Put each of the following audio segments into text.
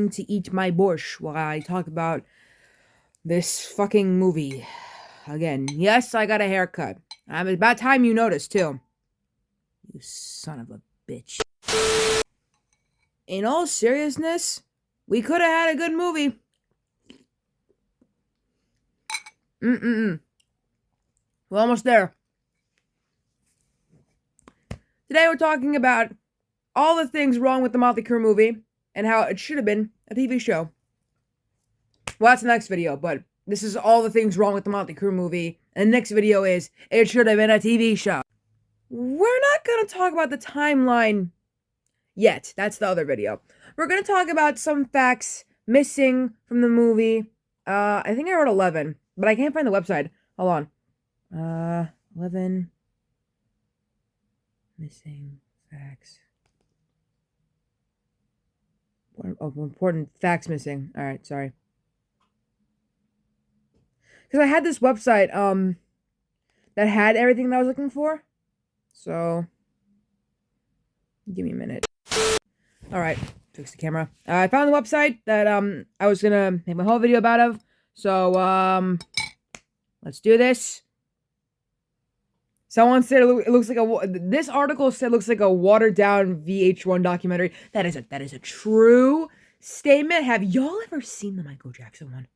going to eat my borscht while I talk about this fucking movie. Again, yes, I got a haircut. About time you noticed, too. You son of a bitch. In all seriousness, we could have had a good movie. We're almost there. Today we're talking about all the things wrong with the Motley Crue movie and how it should have been a TV show. Well, that's the next video, but this is all the things wrong with the Motley Crue movie. And the next video is, it should have been a TV show. We're not going to talk about the timeline yet. That's the other video. We're going to talk about some facts missing from the movie. I think I wrote 11, but I can't find the website. Hold on. 11 missing facts. Important facts missing. All right, sorry. Because I had this website that had everything that I was looking for. So give me a minute. All right, fix the camera. I found the website that I was gonna make my whole video about. So let's do this. Someone said it looks like this article said it looks like a watered down VH1 documentary. That is a true statement. Have y'all ever seen the Michael Jackson one?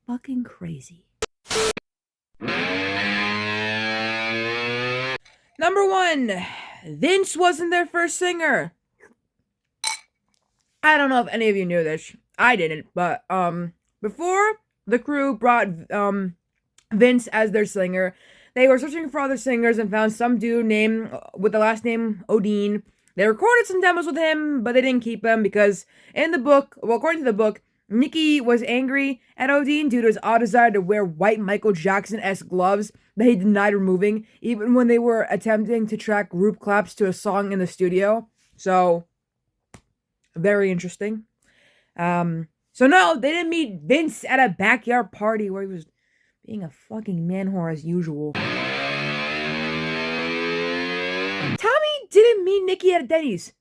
Fucking crazy. Number 1, Vince wasn't their first singer. I don't know if any of you knew this. I didn't, but before the Crue brought Vince as their singer, they were searching for other singers and found some dude named with the last name Odin. They recorded some demos with him, but they didn't keep him because in the book, well, according to the book, Nicky was angry at Odin due to his odd desire to wear white Michael Jackson-esque gloves that he denied removing, even when they were attempting to track group claps to a song in the studio. So, very interesting. So no, they didn't meet Vince at a backyard party where he was being a fucking man whore as usual. Tommy didn't meet Nicky at a Denny's.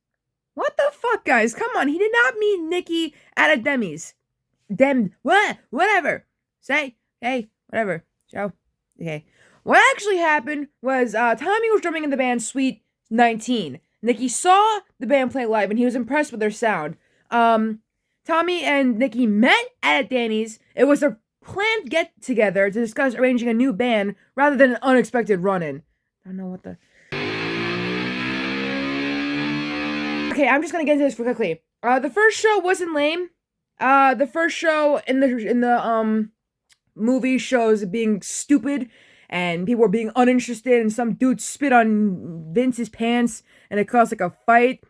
What the fuck, guys? Come on, he did not meet Nicky at a Denny's. Whatever. Say, hey, whatever. Joe. Okay. What actually happened was Tommy was drumming in the band Sweet 19. Nicky saw the band play live and he was impressed with their sound. Tommy and Nicky met at Danny's. It was a planned get-together to discuss arranging a new band rather than an unexpected run-in. I don't know what the... Okay, I'm just gonna get into this real quickly. The first show wasn't lame. The first show in the movie shows being stupid and people were being uninterested and some dude spit on Vince's pants and it caused like a fight.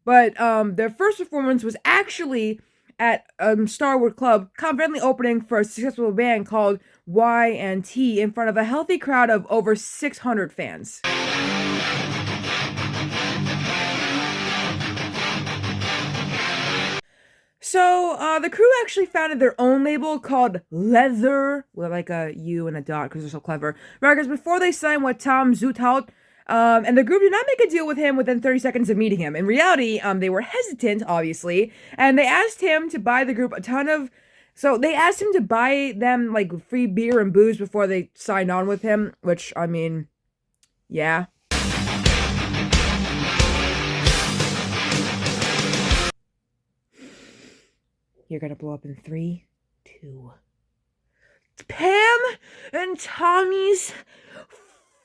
But their first performance was actually at Starwood Club, confidently opening for a successful band called Y&T in front of a healthy crowd of over 600 fans. So, the Crue actually founded their own label called Leather, with like a U and a dot because they're so clever, records before they signed with Tom Zutaut. And the group did not make a deal with him within 30 seconds of meeting him. In reality, they were hesitant, obviously, and they asked him to buy the group they asked him to buy them, like, free beer and booze before they signed on with him, which, I mean, yeah. You're gonna blow up in 3, 2. Pam and Tommy's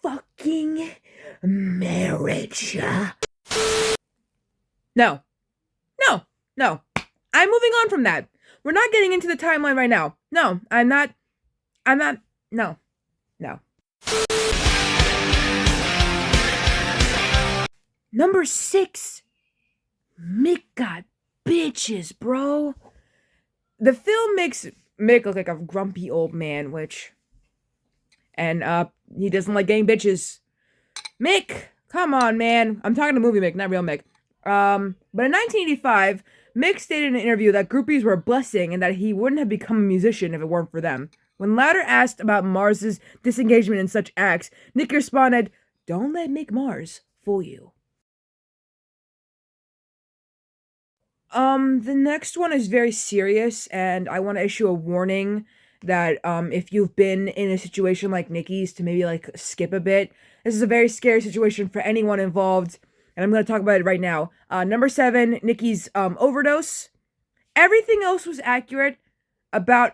fucking marriage. No. I'm moving on from that. We're not getting into the timeline right now. No, I'm not. No. Number 6. Mick got bitches, bro. The film makes Mick look like a grumpy old man, and he doesn't like getting bitches. Mick, come on, man. I'm talking to movie Mick, not real Mick. But in 1985, Mick stated in an interview that groupies were a blessing and that he wouldn't have become a musician if it weren't for them. When Lauder asked about Mars's disengagement in such acts, Nick responded, "Don't let Mick Mars fool you." The next one is very serious, and I want to issue a warning that if you've been in a situation like Nikki's, to maybe like skip a bit. This is a very scary situation for anyone involved, and I'm going to talk about it right now. Number 7, Nikki's overdose. Everything else was accurate about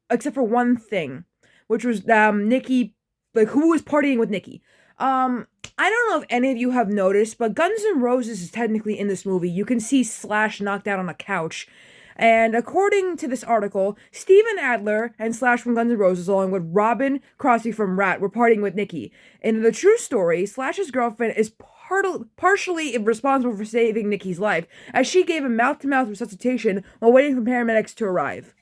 except for one thing, which was Nikki, like who was partying with Nikki. I don't know if any of you have noticed, but Guns N' Roses is technically in this movie. You can see Slash knocked out on a couch. And according to this article, Steven Adler and Slash from Guns N' Roses, along with Robin Crosby from Rat, were partying with Nikki. In the true story, Slash's girlfriend is partially responsible for saving Nikki's life, as she gave him mouth-to-mouth resuscitation while waiting for paramedics to arrive.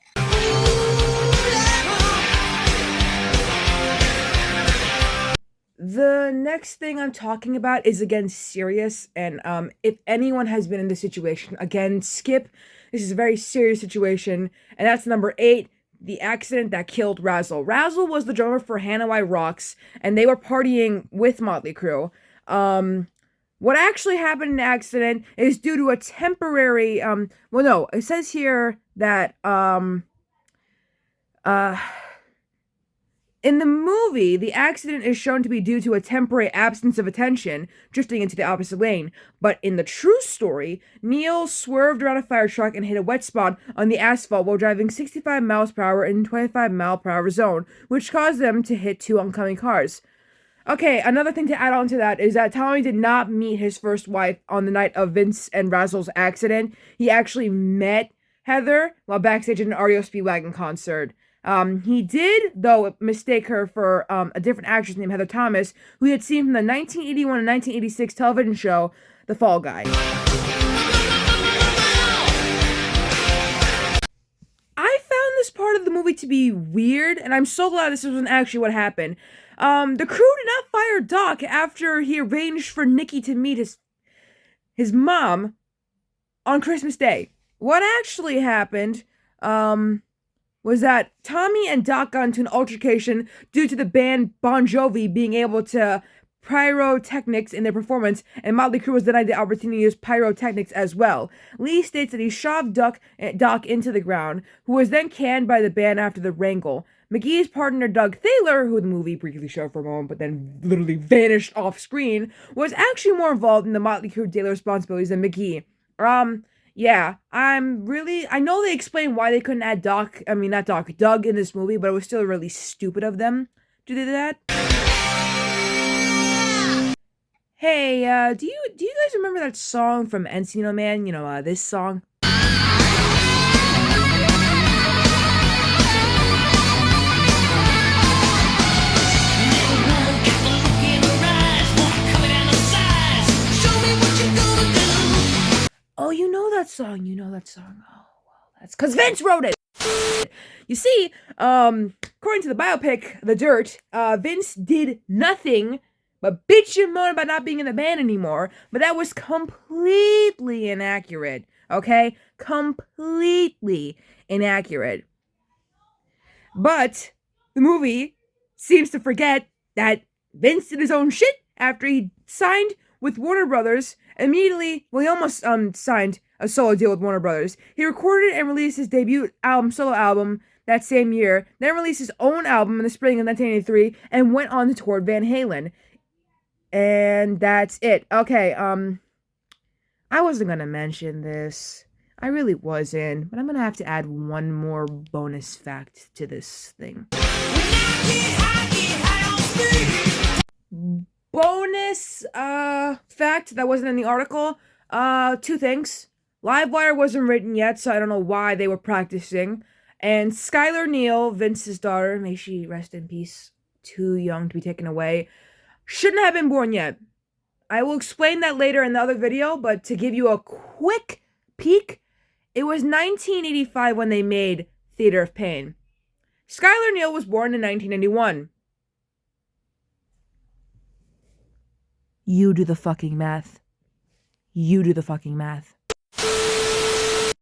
The next thing I'm talking about is again serious, and if anyone has been in this situation, again, skip. This is a very serious situation, and that's number 8, the accident that killed Razzle. Razzle was the drummer for Hanoi Rocks, and they were partying with Motley Crue. What actually happened in the accident is due to a temporary, well, no, it says here that, in the movie, the accident is shown to be due to a temporary absence of attention, drifting into the opposite lane. But in the true story, Neil swerved around a fire truck and hit a wet spot on the asphalt while driving 65 miles per hour in a 25 mile per hour zone, which caused them to hit 2 oncoming cars. Okay, another thing to add on to that is that Tommy did not meet his first wife on the night of Vince and Razzle's accident. He actually met Heather while backstage at an REO Speedwagon concert. He did, though, mistake her for a different actress named Heather Thomas, who he had seen from the 1981 and 1986 television show, The Fall Guy. I found this part of the movie to be weird, and I'm so glad this wasn't actually what happened. The crew did not fire Doc after he arranged for Nikki to meet his mom on Christmas Day. What actually happened, was that Tommy and Doc got into an altercation due to the band Bon Jovi being able to pyrotechnics in their performance, and Motley Crue was denied the opportunity to use pyrotechnics as well. Lee states that he shoved Doc into the ground, who was then canned by the band after the wrangle. McGee's partner Doug Thaler, who the movie briefly showed for a moment but then literally vanished off screen, was actually more involved in the Motley Crue daily responsibilities than McGee. Yeah, I know they explained why they couldn't add Doug in this movie, but it was still really stupid of them to do that. Hey, do you guys remember that song from Encino Man? You know, this song? Oh, you know that song. Oh, well, that's because Vince wrote it. You see, according to the biopic, The Dirt, Vince did nothing but bitch and moan about not being in the band anymore, but that was completely inaccurate, okay? Completely inaccurate. But the movie seems to forget that Vince did his own shit after he signed with Warner Brothers. Immediately, well, he almost signed a solo deal with Warner Brothers. He recorded and released his debut solo album that same year, then released his own album in the spring of 1983, and went on to tour with Van Halen. And that's it. Okay, I wasn't gonna mention this. I really wasn't, but I'm gonna have to add one more bonus fact to this thing. Bonus fact that wasn't in the article. 2 things. Livewire wasn't written yet, so I don't know why they were practicing. And Skylar Neal, Vince's daughter, may she rest in peace, too young to be taken away, shouldn't have been born yet. I will explain that later in the other video, but to give you a quick peek, it was 1985 when they made Theater of Pain. Skylar Neal was born in 1991. You do the fucking math.